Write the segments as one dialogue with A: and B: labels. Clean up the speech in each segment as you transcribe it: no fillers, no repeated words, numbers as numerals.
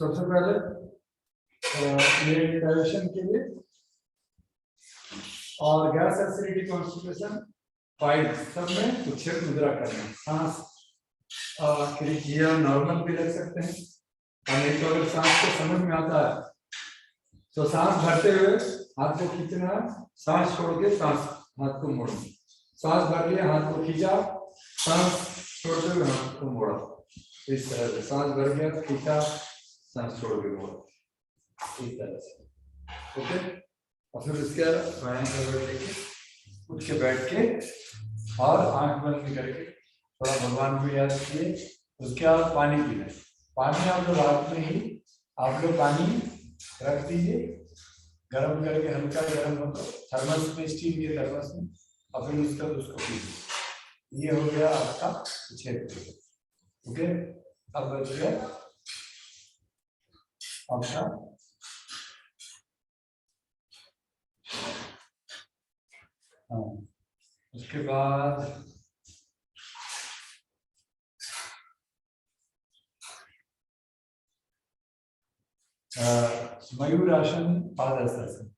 A: सबसे पहले ये डाइजेशन के लिए और गैस एसिडिटी कॉन्स्टिपेशन फाइल सब में उच्छेद मुद्रा करना है। सांस क्रिया नॉर्मल भी रख सकते हैं और नहीं तो अगर सांस को समझ में आता है तो सांस भरते हुए हाथ को खींचना है, सांस छोड़ के सांस हाथ को मोड़ना, सांस भर लिया हाथ को खींचा, सांस छोड़ते हुए हाथ को मोड़ा, इस तरह से सांस भर गया खींचा सांस छोड़ के मोड़ा, इस तरह से। ओके, और फिर उसके बाद उठ के बैठ के और आंख बंद करके थोड़ा भगवान को याद किए। उसके बाद पानी पीना है। पानी आप लोग रात में ही आप लोग पानी रख दीजिए गर्म करके, हल्का गर्म हो तो थर्मस में, स्टील के थर्मस में, और फिर उसको पीजिए। ये हो गया आपका उच्छेद। ओके, अब बच गया आपका उसके बाद मयूरासन पादहस्तासन।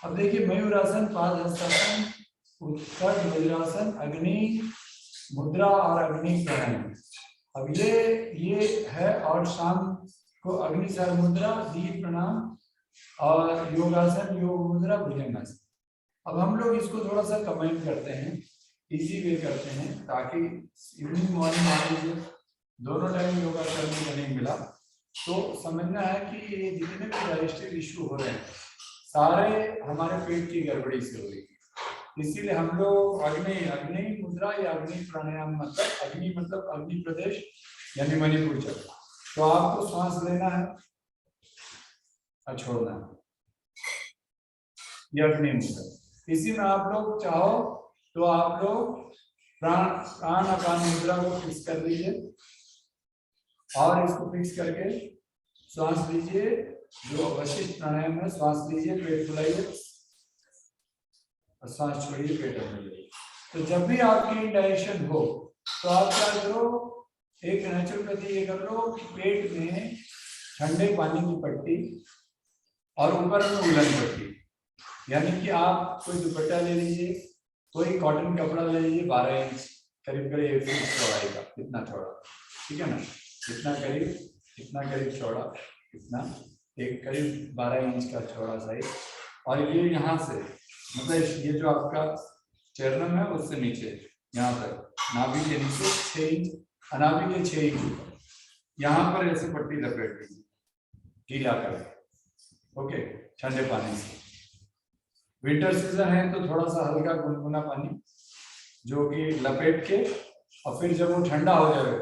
A: अब देखिए मयूरासन पादहस्तासन उत्कट वज्रासन अग्नि मुद्रा और अग्नि प्राणायाम। अब ये है, और शाम को अग्नि सर मुद्रा, दीप प्रणाम और योगासन योग मुद्रा भुजंगासन। अब हम लोग इसको थोड़ा सा कंबाइन करते हैं, इजी वे करते हैं, ताकि इवनिंग मॉर्निंग मान लीजिए दोनों टाइम योगा करने को नहीं मिला तो समझना है कि ये जितने भी डाइजेस्टिव इश्यू हो रहे हैं सारे हमारे पेट की गड़बड़ी से हो रही है। इसीलिए हम लोग अग्नि मुद्रा या अग्नि प्राणायाम, मतलब अग्नि मतलब अग्नि प्रदेश यानी मणिपुर चक्र। तो आपको सांस लेना है और छोड़ना है, ये अग्नि मुद्रा। इसी में आप लोग चाहो तो आप लोग प्राण अपान मुद्रा को फिक्स कर लीजिए और इसको फिक्स करके श्वास लीजिए, जो वशिष्ठ प्राणायाम में श्वास लीजिए, पेट फुलाइए और श्वास छोड़िए, पेट अंदर लीजिए। तो जब भी आपकी इंडाइजेशन हो तो आप क्या करो, एक नेचुरोपैथी ये कर लो कि पेट में ठंडे पानी की पट्टी और ऊपर में उलन पट्टी, यानी कि आप कोई दुपट्टा ले लीजिए, कोई कॉटन कपड़ा ले लीजिए 12 इंच करीब 1 फीट चौड़ाई का, इतना चौड़ा, ठीक है ना, इतना करीब चौड़ा, इतना एक करीब 12 इंच का चौड़ा साइज। और ये यहाँ से मतलब ये जो आपका चरणम है उससे नीचे यहाँ तक नाभि के नीचे 6 इंच, अनाभि के 6 इंच ऊपर, यहाँ पर ऐसे पट्टी लपेट दीजिए गीला कर। ओके, ठंडे पानी से। विंटर सीजन है तो थोड़ा सा हल्का गुनगुना पानी जो कि लपेट के, और फिर जब वो ठंडा हो जाए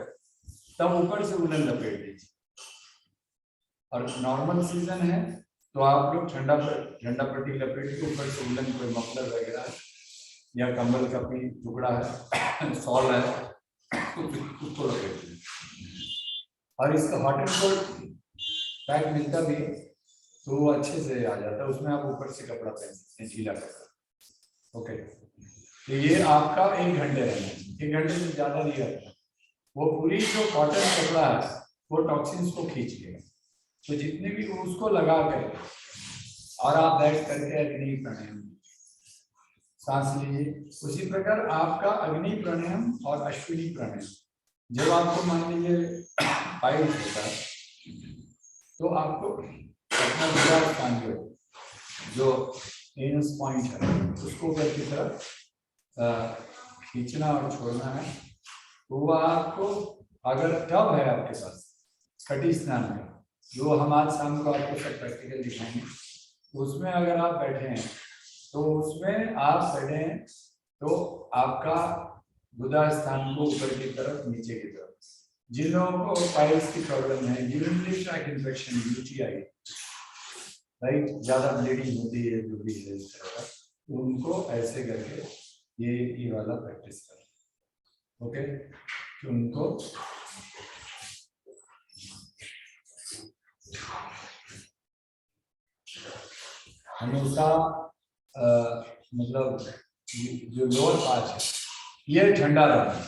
A: तब ऊपर से उलन लपेट दीजिए। और नॉर्मल सीजन है तो आप लोग ठंडा पट्टी लपेट के ऊपर से उलन, कोई मफलर वगैरह या कंबल का भी टुकड़ा है, सॉल है, उसको लपेट दीजिए। और इसका हॉट एंड कोल्ड पैक मिलता भी है तो वो अच्छे से आ जाता है, उसमें आप ऊपर से कपड़ा पहन सकते हैं, गीला कपड़ा। ओके, तो ये आपका 1 घंटे रहना है, 1 घंटे से ज्यादा नहीं रहता। वो पूरी जो कॉटन कपड़ा है वो टॉक्सिन्स को खींच लेगा, तो जितने भी उसको लगा कर और आप बैठ करके अग्नि प्राणायाम सांस लीजिए। उसी प्रकार आपका अग्नि प्राणायाम और अश्विनी प्राणायाम, जब आपको मान लीजिए पाइल होता है तो आपको अपना विचार स्थान जो एनस पॉइंट है उसको ऊपर की तरफ खींचना और छोड़ना है। तो वो आपको, अगर टब है आपके पास कटी स्नान का, जो हम आज शाम को आपको सब प्रैक्टिकल दिखाएंगे, उसमें अगर आप बैठे हैं तो उसमें आप बैठे हैं तो आपका गुदा स्थान को ऊपर की तरफ, नीचे की तरफ। जिन लोगों को पाइल्स की प्रॉब्लम है, urinary tract infection, UTI, right, ज्यादा ब्लीडिंग होती है जो भी है इस तरह का, उनको ऐसे करके ये वाला प्रैक्टिस करें। ओके, तो उनको हमेशा मतलब जो लोअर पार्ट है ये ठंडा रहना है।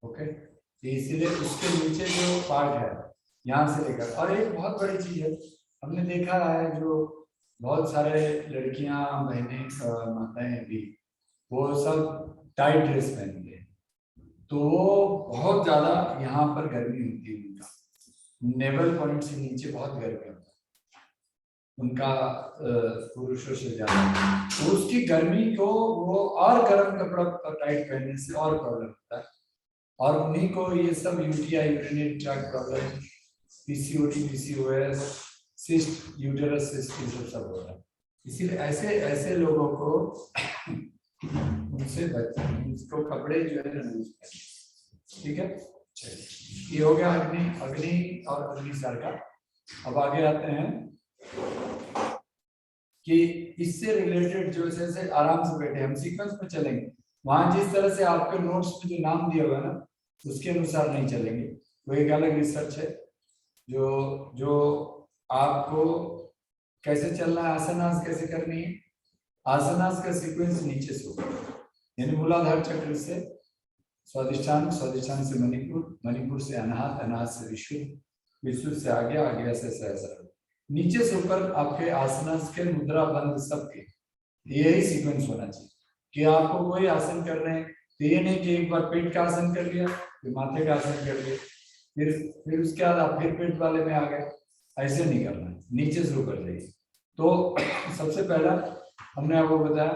A: ओके, तो इसीलिए उसके नीचे जो पार्ट है यहाँ से लेकर, और एक बहुत बड़ी चीज है, हमने देखा है जो बहुत सारे लड़कियां बहनें माताएं भी, वो सब टाइट ड्रेस पहनते हैं, तो वो बहुत ज्यादा यहाँ पर गर्मी होती है, उनका नेवल पॉइंट से नीचे बहुत गर्मी होता है उनका पुरुषों से ज्यादा, तो उसकी गर्मी को वो और गर्म कपड़ा टाइट पहनने से और प्रॉब्लम होता है, और उन्हीं को ये सब UTI urinary tract problem, PCOD, PCOS, cyst, uterus cyst, ये सब हो रहा है। इसीलिए ऐसे ऐसे लोगों को उनसे बचना, उसको कपड़े जो है ना, ठीक है। चलिए, ये हो गया अग्नि, अग्नि और अग्निसार का। अब आगे आते हैं कि इससे रिलेटेड जो जैसे आराम से बैठे, हम सीक्वेंस में चलेंगे, वहां जिस तरह से आपके नोट्स में जो नाम दिया हुआ है ना, उसके अनुसार नहीं चलेंगे, वो एक अलग रिसर्च है जो जो आपको कैसे चलना है, आसनास कैसे करनी है, आसनास का सीक्वेंस नीचे से ऊपर, यानी मूलाधार चक्र से स्वादिष्ठान, स्वादिष्ठान से मणिपुर, मणिपुर से अनाहत, अनाहत से विशुद्ध, विशुद्ध से आगे, आगे से सहस्त्र, नीचे से ऊपर आपके आसनास के मुद्रा बंद सबके, यही सीक्वेंस होना चाहिए कि आपको कोई आसन कर रहे हैं तो ये नहीं कि एक बार पेट का आसन कर लिया, फिर माथे का आसन कर लिया, फिर उसके बाद आप फिर पेट वाले में आ गए, ऐसे नहीं करना है, नीचे से ऊपर जाइए। तो सबसे पहला हमने आपको बताया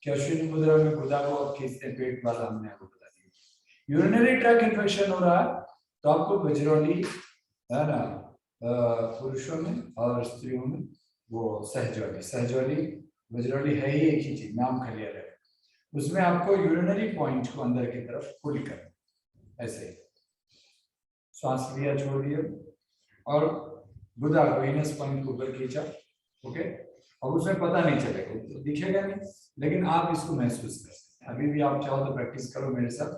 A: कि अश्विनी मुद्रा में भुजा को आप खींचते हैं, पेट वाला हमने आपको बता दिया। यूरिनरी ट्रैक इन्फेक्शन हो रहा है तो आपको बजरौली है ना, पुरुषों में और स्त्रियों में वो सहजौली, सहजौली बजरौली है ही एक ही चीज, नाम खाली अलग है, उसमें आपको यूरिनरी पॉइंट को अंदर की तरफ पुल करना, ऐसे श्वास लिया, छोड़ दिया, और गुदा को इनस पॉइंट को ऊपर खींचा, ओके। अब उसमें पता नहीं चलेगा, तो दिखेगा नहीं, लेकिन आप इसको महसूस कर सकते हैं। अभी भी आप चाहो तो प्रैक्टिस करो मेरे साथ,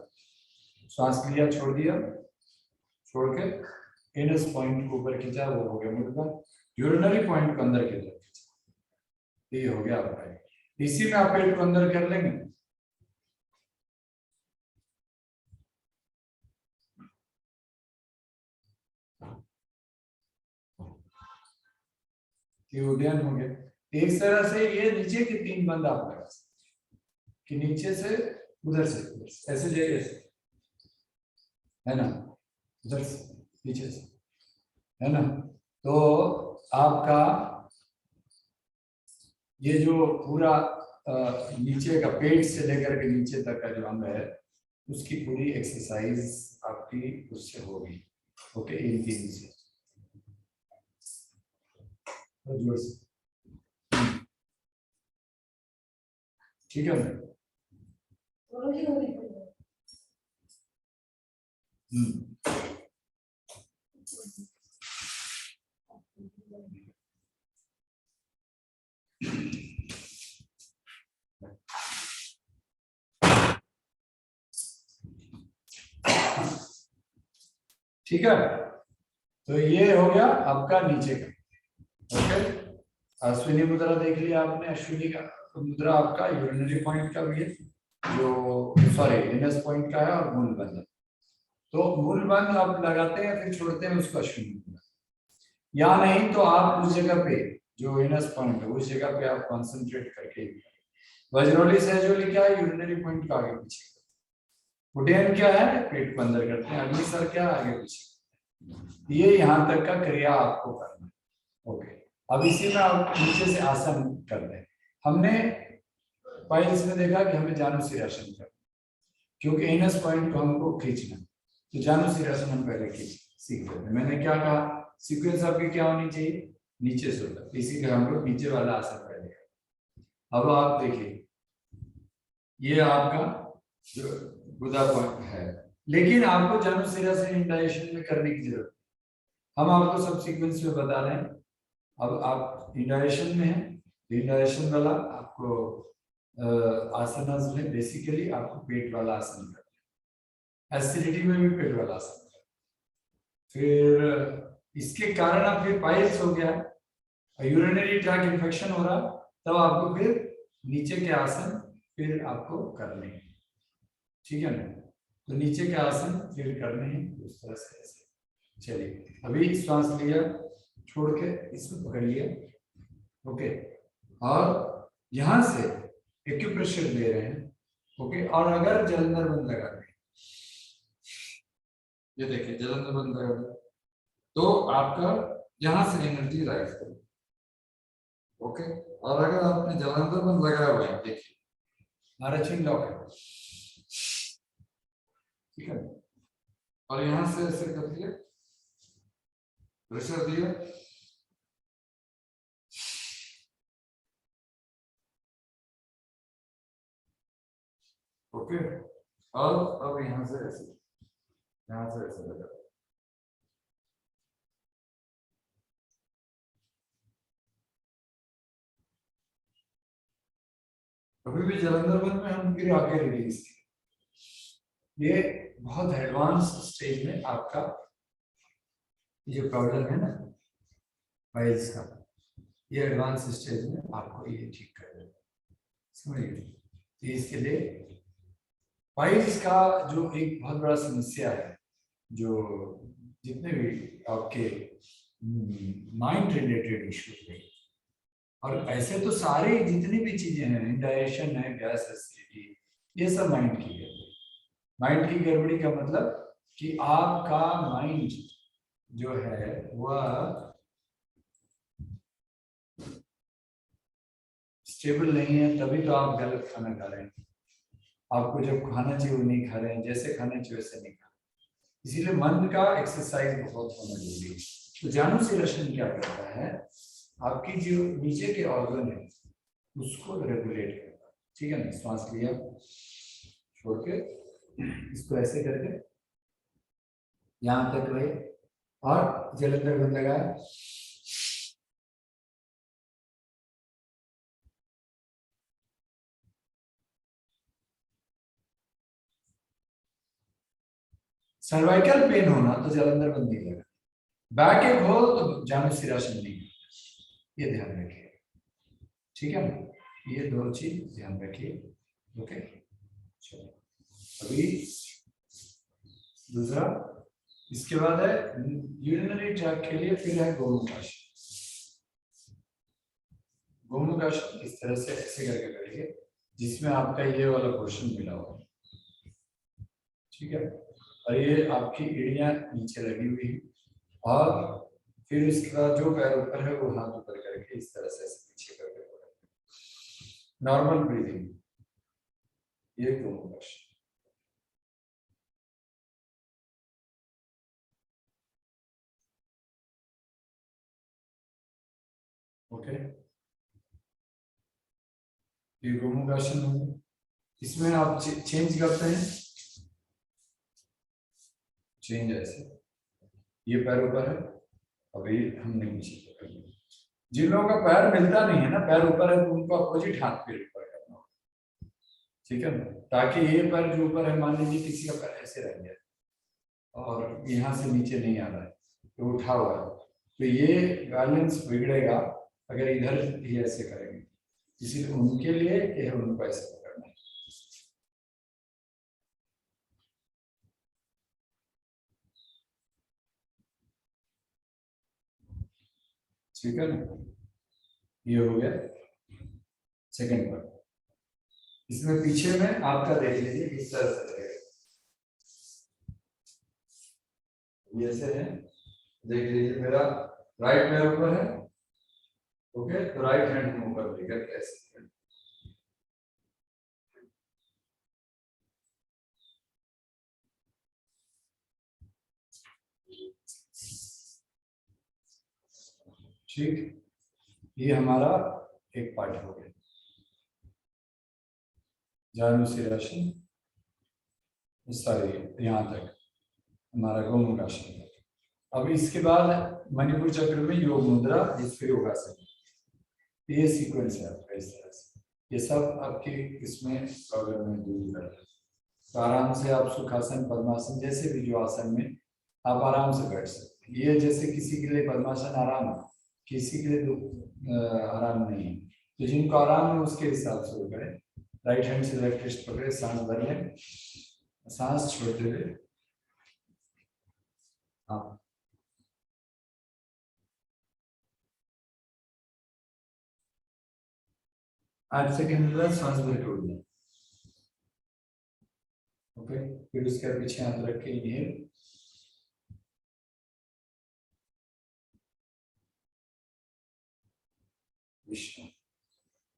A: श्वास लिया, छोड़ दिया, छोड़ के इनस पॉइंट को ऊपर खींचा, वो हो गया मूलबंध, यूरिनरी पॉइंट को अंदर की तरफ खींचा, ये हो गया आपका। इसी में आप पेट को अंदर कर लेंगे, उद्यान हो गया। एक तरह से ये नीचे के 3 बंद आप लगा सकते कि नीचे से उधर से, ऐसे जाइए, है ना, उधर से पीछे से, है ना। तो आपका ये जो पूरा नीचे का पेट से लेकर के नीचे तक का जो अंग है, उसकी पूरी एक्सरसाइज आपकी उससे होगी, ओके, इन 3 से तो जोर से, ठीक है। ठीक है, तो ये हो गया आपका नीचे का, ओके। अश्विनी मुद्रा देख लिया आपने, अश्विनी का मुद्रा आपका यूरिनरी पॉइंट का भी है, जो सॉरी इनस पॉइंट का है, और मूल बंध, तो मूल बंध आप लगाते हैं फिर छोड़ते हैं उसको अश्विनी मुद्रा, या नहीं तो आप उस जगह पे जो इनस पॉइंट है उस जगह पे आप कंसंट्रेट करके, वज्रोली सहजोली क्या है, यूरिनरी पॉइंट का आगे पीछे, उड्डयन क्या है, पेट को अंदर करते हैं, अग्निसर क्या है, आगे पीछे, ये यहाँ तक का क्रिया आपको करना है, ओके। अब इसी में आप नीचे से आसन करते हैं। हमने पाइल्स में देखा कि हमें जानुसिरासन करना, क्योंकि इनस पॉइंट को हमको खींचना, तो जानुसिरासन हम पहले सीख लेते हैं। मैंने क्या कहा, सीक्वेंस आपकी क्या होनी चाहिए, नीचे से ऊपर, इसी का हम लोग नीचे वाला आसन पहले। अब आप देखिए, ये आपका जो गुदा पॉइंट है, लेकिन आपको जानुसिरासन इंडाइजेशन में करने की जरूरत, हम आपको सब सीक्वेंस में बता रहे हैं। अब आप इंडाइजेशन में हैं, इंडाइजेशन वाला आपको आसनास में बेसिकली आपको पेट वाला आसन करना है, एसिडिटी में भी पेट वाला आसन करना, फिर इसके कारण आप फिर पाइल्स हो गया, यूरिनरी ट्रैक्ट इन्फेक्शन हो रहा, तब आपको फिर नीचे के आसन फिर आपको करने हैं, ठीक है ना। तो नीचे के आसन फिर करने हैं उस तरह से, ऐसे चलिए अभी श्वास लिया, छोड़ के इसमें पकड़ लिया, ओके, और यहां से एक्यूप्रेशर दे रहे हैं, ओके, और अगर जलंधर बंद लगा दें, ये देखिए जलंधर बंद लगा दें, तो आपका यहां से एनर्जी राइज करेगी, ओके, और अगर आपने जलंधर बंद लगाया हुआ है, देखिए हमारा चिन लॉक है, ठीक है, और यहां से ऐसे कर दिया, प्रेशर दिया, ओके, और अब यहां से ऐसे लगा, अभी भी जलंधर बंद में हम फिर आगे रिलीज किए। ये बहुत एडवांस स्टेज में आपका ये प्रॉब्लम है ना पाइल्स का, ये एडवांस स्टेज में आपको ये ठीक कर देगा, समझिए। इसके लिए पाइल्स का जो एक बहुत बड़ा समस्या है, जो जितने भी आपके माइंड रिलेटेड इश्यूज है, और ऐसे तो सारे जितनी भी चीजें हैं, इंडाइजेशन है, गैस एसिडिटी, ये सब माइंड की गड़बड़ी। माइंड की गड़बड़ी का मतलब कि आपका माइंड जो है वह स्टेबल नहीं है, तभी तो आप गलत खाना खा रहे हैं। आपको जब खाना चाहिए वो नहीं खा रहे हैं, जैसे खाना चाहिए वैसे नहीं खा रहे। इसीलिए मन का एक्सरसाइज बहुत होना जरूरी है। तो जानू से रशन क्या करता है, आपकी जो नीचे के ऑर्गन है उसको रेगुलेट करता है, ठीक है ना। श्वास लिया, छोड़ के इसको ऐसे करके यहां तक रहे, और जलंधर बंद लगाया, सर्वाइकल पेन होना तो जलंधर बंद नहीं लगा, बैक एक हो तो जानू सिरासन नहीं, ये ध्यान रखिए, ठीक है ना। ये दो चीज ध्यान रखिए, ओके। चलो अभी दूसरा, इसके बाद है यूरिनरी ट्रैक्ट के लिए, फिर है गोमुखासन। गोमुखासन इस तरह से ऐसे करके करिए जिसमें आपका ये वाला पोर्शन मिला हो, ठीक है, और ये आपकी एड़ियां नीचे लगी हुई है, और फिर इसका जो पैर ऊपर है वो हाथ ऊपर करके इस तरह से ऐसे पीछे करके नॉर्मल ब्रीदिंग, ये गोमुखासन। ओके, ये गोमुखासन हो, इसमें आप चेंज करते हैं, चेंज ऐसे, ये पैर ऊपर है, अभी हमने नीचे कर लिया। जिन लोगों का पैर मिलता नहीं है ना, पैर ऊपर है, तो उनको अपोजिट हाथ पे ऊपर करना होगा, ठीक है ना, ताकि ये पैर जो ऊपर है, मान लीजिए किसी का पैर ऐसे रह गया और यहाँ से नीचे नहीं आ रहा है, तो उठा हुआ है, तो ये बैलेंस बिगड़ेगा अगर इधर ही ऐसे करेंगे, इसीलिए उनके लिए ये उनको ऐसे पकड़ना है। ठीक है ना, ये हो गया सेकंड पार्ट। इसमें पीछे में आपका देख लीजिए किस तरह से रहेगा, ये ऐसे है, देख लीजिए मेरा राइट पैर ऊपर है, ओके, तो राइट हैंड में ऊपर लेकर कैसे, ठीक, ये हमारा एक पार्ट हो गया, जानुसिरासन, सॉरी यहाँ तक हमारा गोमुखासन। अब इसके बाद मणिपुर चक्र में योग मुद्रा, जिसपे योगासन, ये सीक्वेंस है आपका इस तरह से, ये सब आपके इसमें प्रॉब्लम में दूर कर रहे हैं। तो आराम से आप सुखासन, पद्मासन, जैसे भी जो आसन में आप आराम से बैठ सकते हैं। ये जैसे किसी के लिए पद्मासन आराम है, किसी के लिए आराम नहीं है, तो जिनको आराम है उसके हिसाब से वो करें। राइट हैंड से लेफ्ट रिस्ट पकड़े, सांस भर लें, सांस छोड़ते हुए, हाँ 8 सेकंड के बाद सांस भर के उड़ जाए। ओके, फिर उसके पीछे हाथ रख के इनहेल,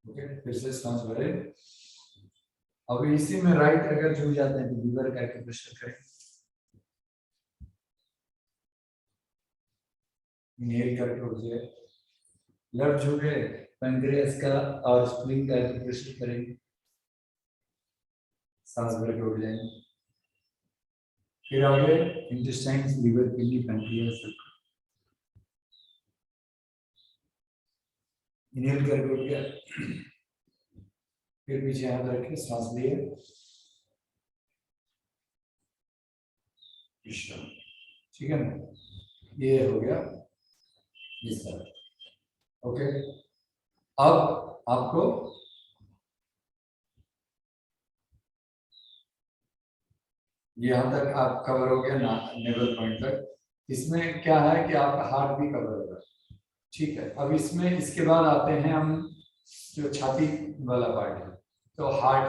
A: ओके, फिर से सांस भरे। अब इसी में राइट अगर झुक जाते हैं तो लीवर का एक्यूप्रेशर करें। इनहेल करके उठ जाए, लेफ्ट झुके, पैंक्रियास का और स्प्लीन का एक्यूप्रेशर करेंगे, सांस भर के उठ जाएंगे। फिर आगे intestines, liver, kidney, pancreas, inhale करके उठ गया, फिर पीछे हाथ रख के सांस लिए, ठीक है ना, ये हो गया इस तरह। ओके, अब आपको यहाँ तक आप कवर हो गया ना, नेवल पॉइंट तक। इसमें क्या है कि आपका हार्ट भी कवर होगा, ठीक है। अब इसमें इसके बाद आते हैं हम जो छाती वाला पार्ट है, तो हार्ट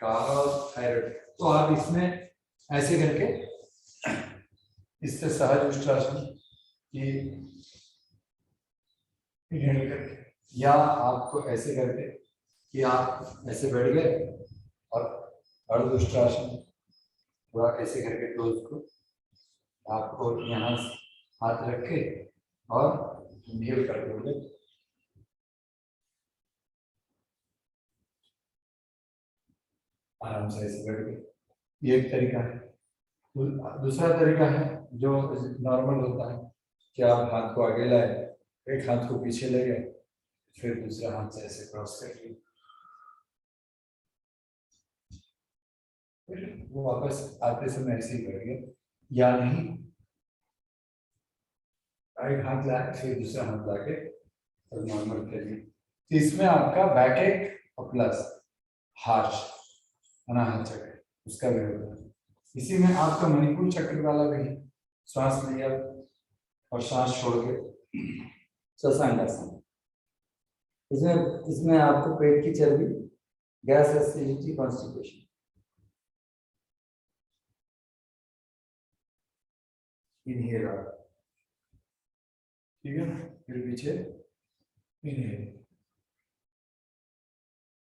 A: का और थायराइड। तो आप इसमें ऐसे करके, इससे सहज उष्ट्रासन की इनहेल करके, या आपको ऐसे करके कि आप ऐसे बैठ गए और अर्ध उष्ट्रासन थोड़ा ऐसे करके टोज को आपको यहाँ हाथ रख के और इनहेल करके बोले, आराम से ऐसे बैठ गए। ये एक तरीका है। दूसरा तरीका है जो नॉर्मल होता है कि आप हाथ को आगे लाए, एक हाथ को पीछे ले गए, फिर दूसरा हाथ से ऐसे क्रॉस कर लिए, फिर वो वापस आते समय ऐसे ही बैठ गए। या नहीं, एक हाथ लाए फिर दूसरा हाथ लाके और नॉर्मल कर लिए। तो इसमें आपका बैक एक और प्लस हार्श अनाहत चक्र उसका भी होता है। इसी में आपका मणिपुर चक्र वाला भी है, श्वास लिया और सांस छोड़ के शशांकासन। इसमें आपको पेट की चर्बी, गैस, एसिडिटी, कॉन्स्टिपेशन, इनहेल, ठीक है, फिर पीछे इनहेल।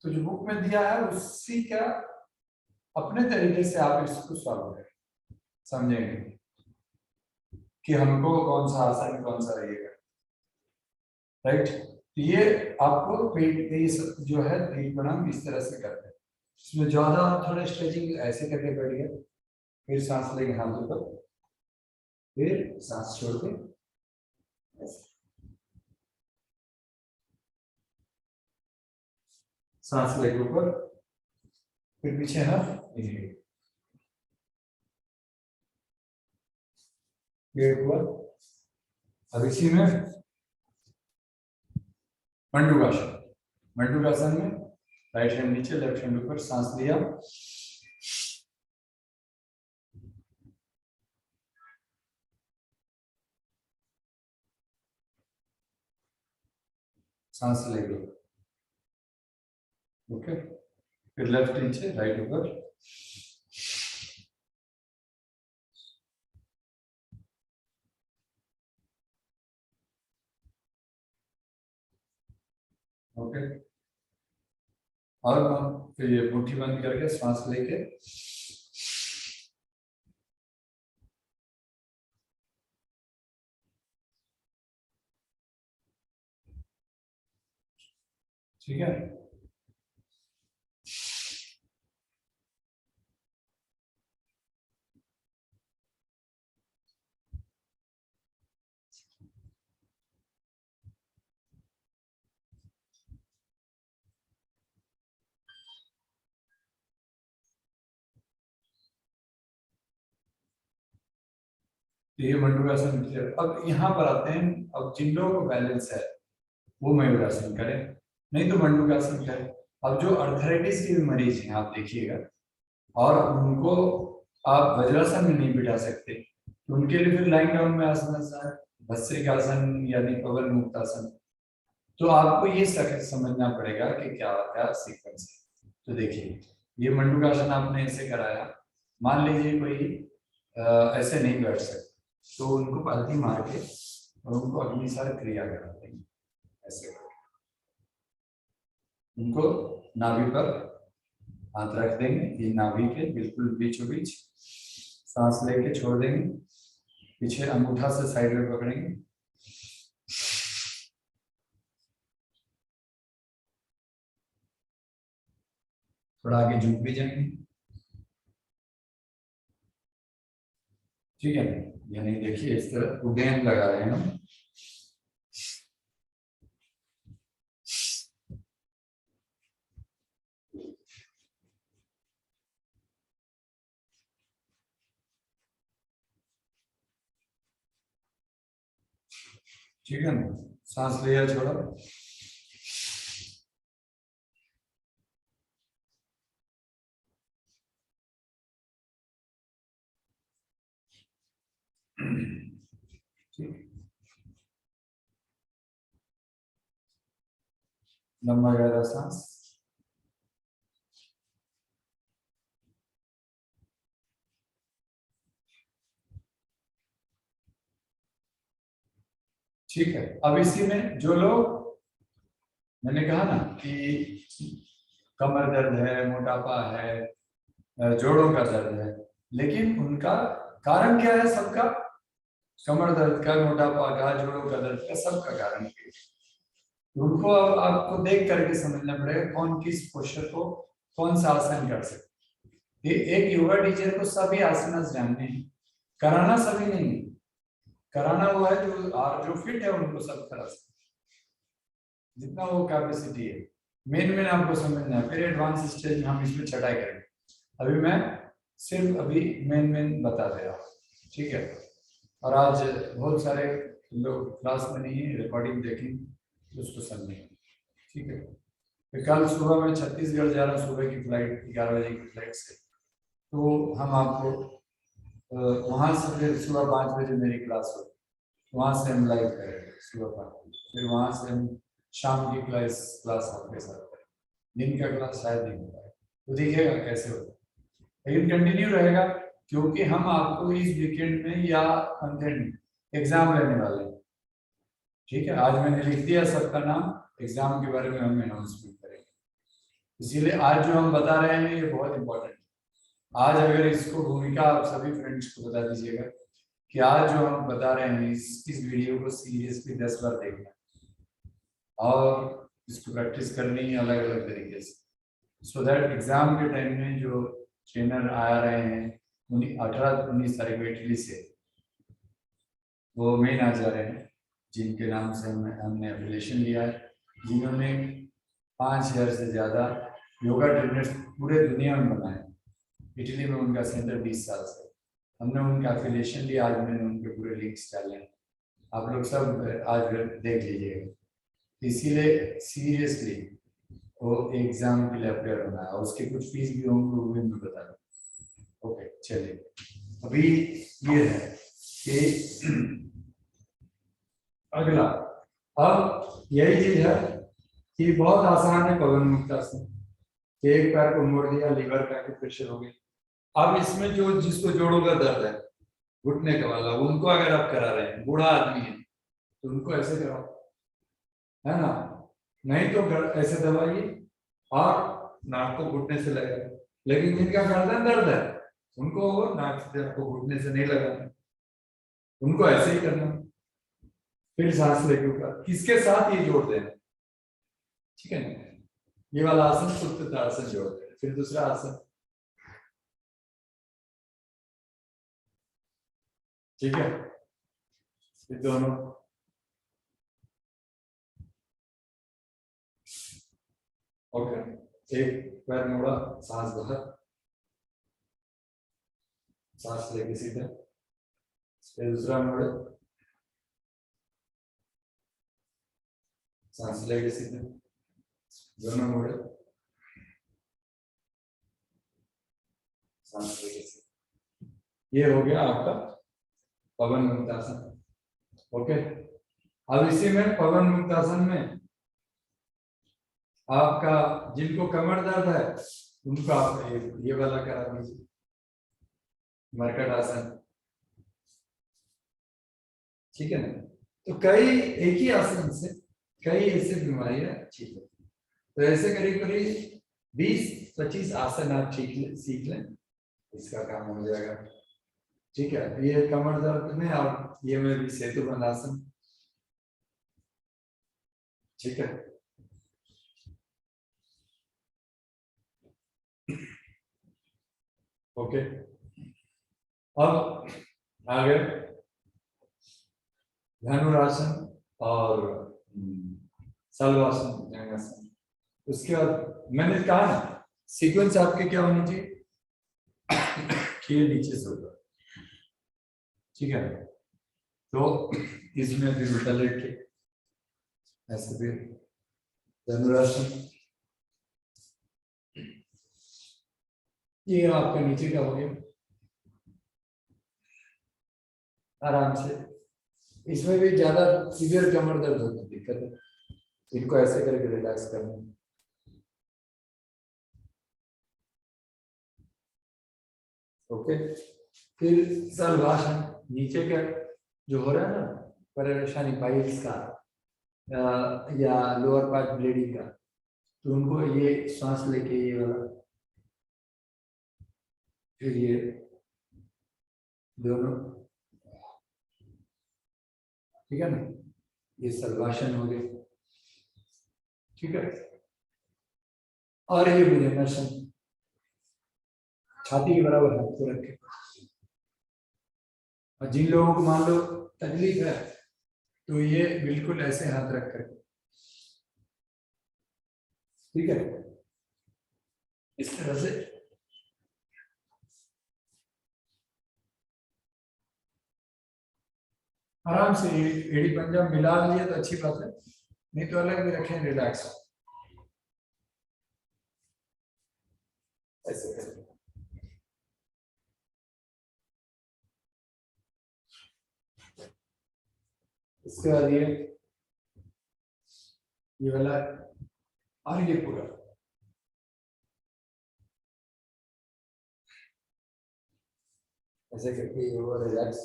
A: तो जो बुक में दिया है उसी का अपने तरीके से आप इसको सॉल्व करें, समझेंगे कि हमको कौन सा आसन कौन सा रहेगा, राइट। ये आपको पेट जो है प्रणाम इस तरह से करते हैं। इसमें ज्यादा थोड़ा स्ट्रेचिंग ऐसे करके बैठ गए, फिर सांस लेके हाथों पर, फिर सांस छोड़ के सांस लेके ऊपर, फिर पीछे हाथ, ये हुआ। अब इसी में मंडूकासन। मंडूकासन में राइट हैंड नीचे, लेफ्ट हैंड ऊपर, सांस लिया, सांस ले लो, ओके, फिर लेफ्ट नीचे, राइट ऊपर, ओके। और फिर ये मुट्ठी बंद करके सांस लेके ठीक है। तो ये मंडूकासन क्लियर। अब यहाँ पर आते हैं, अब जिन लोगों को बैलेंस है वो मयूरासन करें, नहीं तो मंडूकासन करें। अब जो अर्थराइटिस के भी मरीज हैं आप देखिएगा, और उनको आप वज्रासन में नहीं बिठा सकते, तो उनके लिए फिर लाइन डाउन में आसन है, भस्त्रिकासन यानी पवन मुक्तासन, तो आपको ये समझना पड़ेगा कि क्या क्या सीक्वेंस है। तो देखिए, ये मंडूकासन आपने ऐसे कराया, मान लीजिए कोई ऐसे नहीं बैठ सकते, तो उनको पालथी मार के और उनको अगली साल क्रिया कराते हैं ऐसे करके। उनको नाभि पर हाथ रख देंगे, ये नाभि के बिल्कुल बीचों बीच, सांस लेके छोड़ देंगे, पीछे अंगूठा से साइड में पकड़ेंगे, थोड़ा आगे झुक भी जाएंगे, ठीक है। यानी देखिए इस तरह उड्डयन लगा रहे हैं हम। ठीक है ना, सांस लिया छोड़ा, ठीक, लंबा गहरा सांस, ठीक है। अब इसी में जो लोग, मैंने कहा ना कि कमर दर्द है, मोटापा है, जोड़ों का दर्द है, लेकिन उनका कारण क्या है सबका? कमर दर्द का, मोटापा का, जोड़ों का दर्द का, सबका कारण क्या है? उनको अब आपको देख करके समझना पड़ेगा कौन किस पोस्चर को कौन सा आसन कर सकते। ये एक योगा टीचर को सभी आसन जानने हैं, कराना सभी नहीं है। कराना हुआ है जो फिट है उनको सब करा सकते, जितना वो कैपेसिटी है। मेन आपको समझना है, फिर एडवांस स्टेज में हम इसमें छटाई करेंगे। अभी मैं सिर्फ अभी मेन बता दे रहा हूँ, ठीक है। और आज बहुत सारे लोग क्लास में नहीं है, रिकॉर्डिंग देखेंगे उसको समझेंगे, ठीक है। फिर कल सुबह में छत्तीसगढ़ जा रहा हूँ, सुबह की फ्लाइट 11 बजे की फ्लाइट से, तो हम आपको वहाँ से फिर सुबह 5 बजे मेरी क्लास हो, वहाँ से हम लाइव करेंगे सुबह 5 बजे, फिर वहाँ से हम शाम की क्लास आपके साथ करेंगे। दिन का क्लास शायद नहीं होता है, तो देखिएगा कैसे होता है, लेकिन कंटिन्यू रहेगा, क्योंकि हम आपको इस वीकेंड में या मंथ एग्जाम लेने वाले हैं, ठीक है। आज मैंने लिख दिया सबका नाम, एग्जाम के बारे में हम अनाउंसमेंट करेंगे, इसीलिए आज जो हम बता रहे हैं ये बहुत इंपॉर्टेंट है। आज अगर इसको भूमिका आप सभी फ्रेंड्स को बता दीजिएगा कि आज जो हम बता रहे हैं इस वीडियो को सीरियसली 10 बार देखना और इसको प्रैक्टिस करनी है अलग अलग तरीके से, सो दैट एग्जाम के टाइम में जो ट्रेनर आ रहे हैं 18-19 तारीख इटली से, वो मेन आ जा रहे हैं, जिनके नाम से हमने एफिलिएशन लिया है, जिन्होंने 5000 से ज़्यादा योगा ट्रेनर्स पूरे दुनिया में बनाए। इटली में उनका सेंटर 20 साल से, हमने उनका एफिलिएशन लिया। आज मैंने उनके पूरे लिंक्स डाले हैं, आप लोग सब आज देख लीजिएगा। इसीलिए सीरियसली वो एग्जाम के लिए अपेयर होना है, और उसके कुछ फीस भी होंगे वो भी मैं बता दूँ। ओके चलिए, अभी ये है कि अगला, अब यही चीज है कि बहुत आसान है पवन मुक्त आसन, एक पैर को मोड़ दिया, लीवर का प्रेशर हो गया। अब इसमें जो जिसको जोड़ों का दर्द है, घुटने का वाला, उनको अगर आप करा रहे हैं, बूढ़ा आदमी है तो उनको ऐसे कराओ, है ना, नहीं तो ऐसे दबाइए और नाक को घुटने से लगाइए। लेकिन जिनका गर्दन दर्द है उनको नाक से आपको घुटने से नहीं लगाना, उनको ऐसे ही करना, फिर सांस लेके ऊपर, किसके साथ ये जोड़ देना, ठीक है ना। ये वाला आसन सुप्त आसन जोड़ देना, फिर दूसरा आसन, ठीक है। ये दोनों, ओके, एक पैर मोड़ा, सांस बाहर, सांस लेके सीधा, फिर दूसरा मोड़े, सांस लेके सीधा, दोनों मोड़े, सांस लेके सीधा। ये हो गया आपका पवन मुक्तासन, ओके। अब इसी में पवन मुक्तासन में
B: आपका जिनको कमर दर्द है उनको आप ये वाला करा दीजिए, मरकट आसन, ठीक है ना। तो कई एक ही आसन से कई ऐसी बीमारियां ठीक होती हैं। तो ऐसे करीब करीब 20-25 आसन आप सीख लें, इसका काम हो जाएगा, ठीक है। ये कमर दर्द में, और ये में भी सेतु बंद आसन, ठीक है। ओके, अब आगे धनुरासन और सलवासन, जंगासन। उसके बाद मैंने कहा ना सीक्वेंस आपके क्या होनी चाहिए कि ये नीचे से होगा, ठीक है। तो इसमें फिर उल्टा लेट के ऐसे फिर धनुरासन, ये आपका नीचे का हो गया आराम से। इसमें भी ज्यादा सीवियर कमर दर्द होती दिक्कत है, इनको ऐसे करके रिलैक्स करना, ओके। फिर सलवासन, नीचे का जो हो रहा है ना परेशानी पाइल्स का या लोअर पार्ट ब्लीडिंग का, तो उनको ये सांस लेके ये वाला, फिर ये दोनों, ठीक है ना, ये सलवासन हो गए, ठीक है। और ये भुजंगासन, छाती के बराबर हाथ को रखे, और जिन लोगों को मान लो तकलीफ है तो ये बिल्कुल ऐसे हाथ रख कर, ठीक है, इस तरह से। आराम से एड़ी पंजा मिला लिए तो अच्छी बात है, नहीं तो अलग भी रखें, रिलैक्स ऐसे करें। इसके बाद ये वाला और ये पूरा ऐसे करके ये वो रिलैक्स।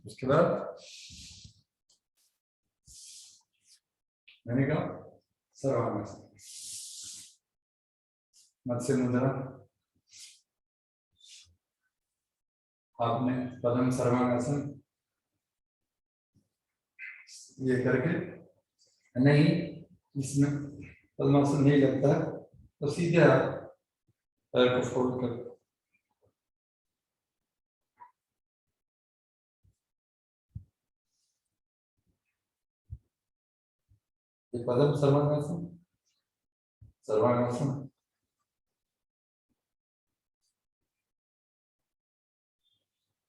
B: उसके बाद मैंने कहा सर्वांगासन, मत्स्य मुद्रा, आपने पद्म सर्वांगासन ये करके, नहीं इसमें पद्मासन नहीं लगता है तो सीधे आप पैर को फोल्ड कर, ये पद्म सर्वांगासन, सर्वांगासन,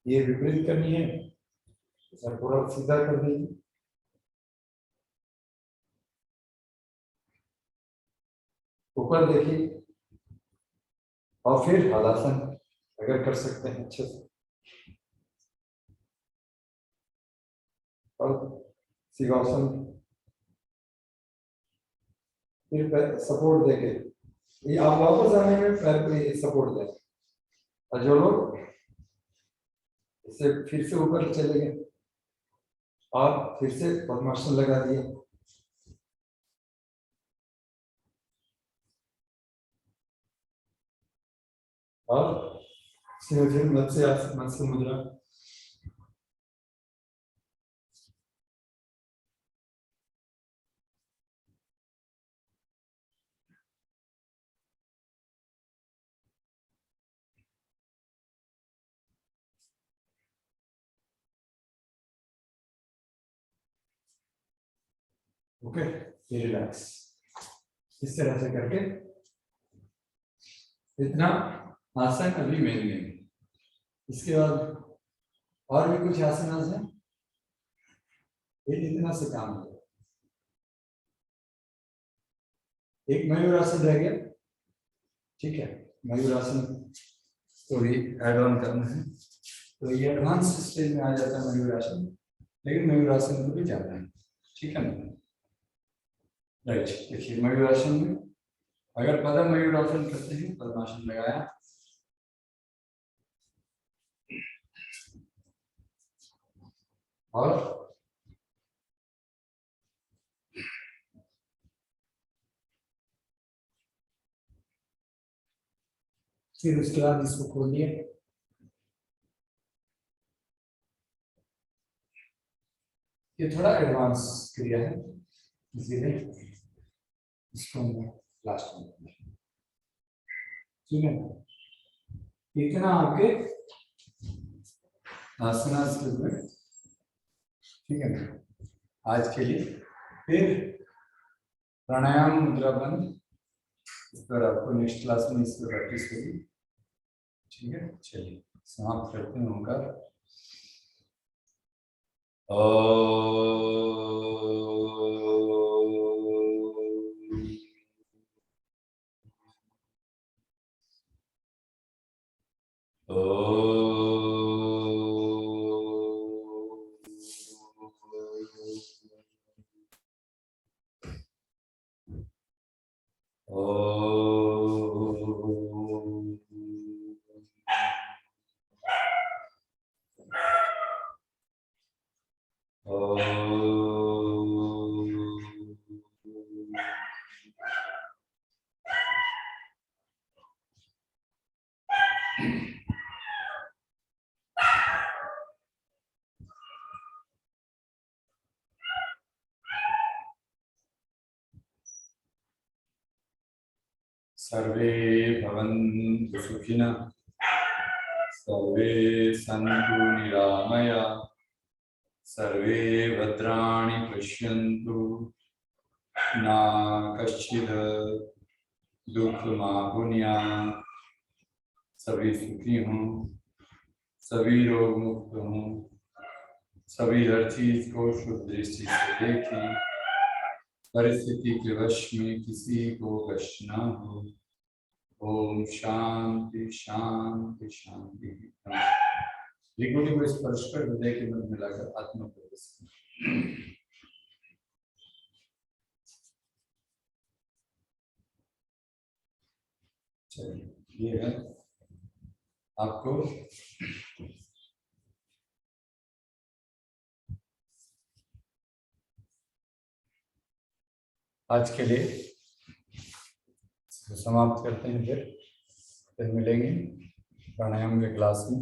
B: ये विपरीत करनी है, सर पूरा सीधा कर दीजिए, ऊपर देखिए, और फिर हलासन अगर कर सकते हैं अच्छे से, और शिवासन, फिर सपोर्ट देके ये आप वापस आने में पैर को ये सपोर्ट दें, और जो लोग इसे फिर से ऊपर चले गए और फिर से पद्मासन लगा दिए, और फिर मत्स्य मुद्रा, ओके, ये रिलैक्स इस तरह से करके, इतना आसन अभी मेन लेंगे। इसके बाद और भी कुछ आसन है, ये इतना से काम हो, एक मयूरासन रह गया, ठीक है, मयूरासन को भी ऐड ऑन करना है।
A: तो ये एडवांस स्टेज में आ जाता है मयूरासन, लेकिन मयूरासन को भी जाना है, ठीक है ना। राइट, देखिए मयूरासन में अगर पदम मयूरासन करते हैं, पद्मासन लगाया, और फिर उसके बाद इसको खोल दिया, ये थोड़ा एडवांस क्रिया है, इसीलिए इसको लास्ट में, ठीक है। इतना आपके आसनास में, ठीक है ना आज के लिए। फिर प्राणायाम मुद्रा बंद, इस पर आपको नेक्स्ट क्लास में इस पर प्रैक्टिस होगी, ठीक है। चलिए समाप्त करते हैं ओंकार। सर्वे भवन्तु सुखिनः, सर्वे सन्तु निरामया, सर्वे भद्राणि पश्यन्तु, ना कश्चित् दुःखमाप्नुयात्, सभी सुखी हों, सभी रोग मुक्त हों, सभी हर चीज को शुद्ध दृष्टि से देखें, परिस्थिति के वश में किसी को कष्ट न हो। ओम शांति शांति शांति। त्रिकोटि को स्पर्श कर हृदय के मध्य मिलाकर आत्मा प्रवेश करें। चलिए ये है आपको आज के लिए समाप्त करते हैं, फिर मिलेंगे प्राणायाम के क्लास में।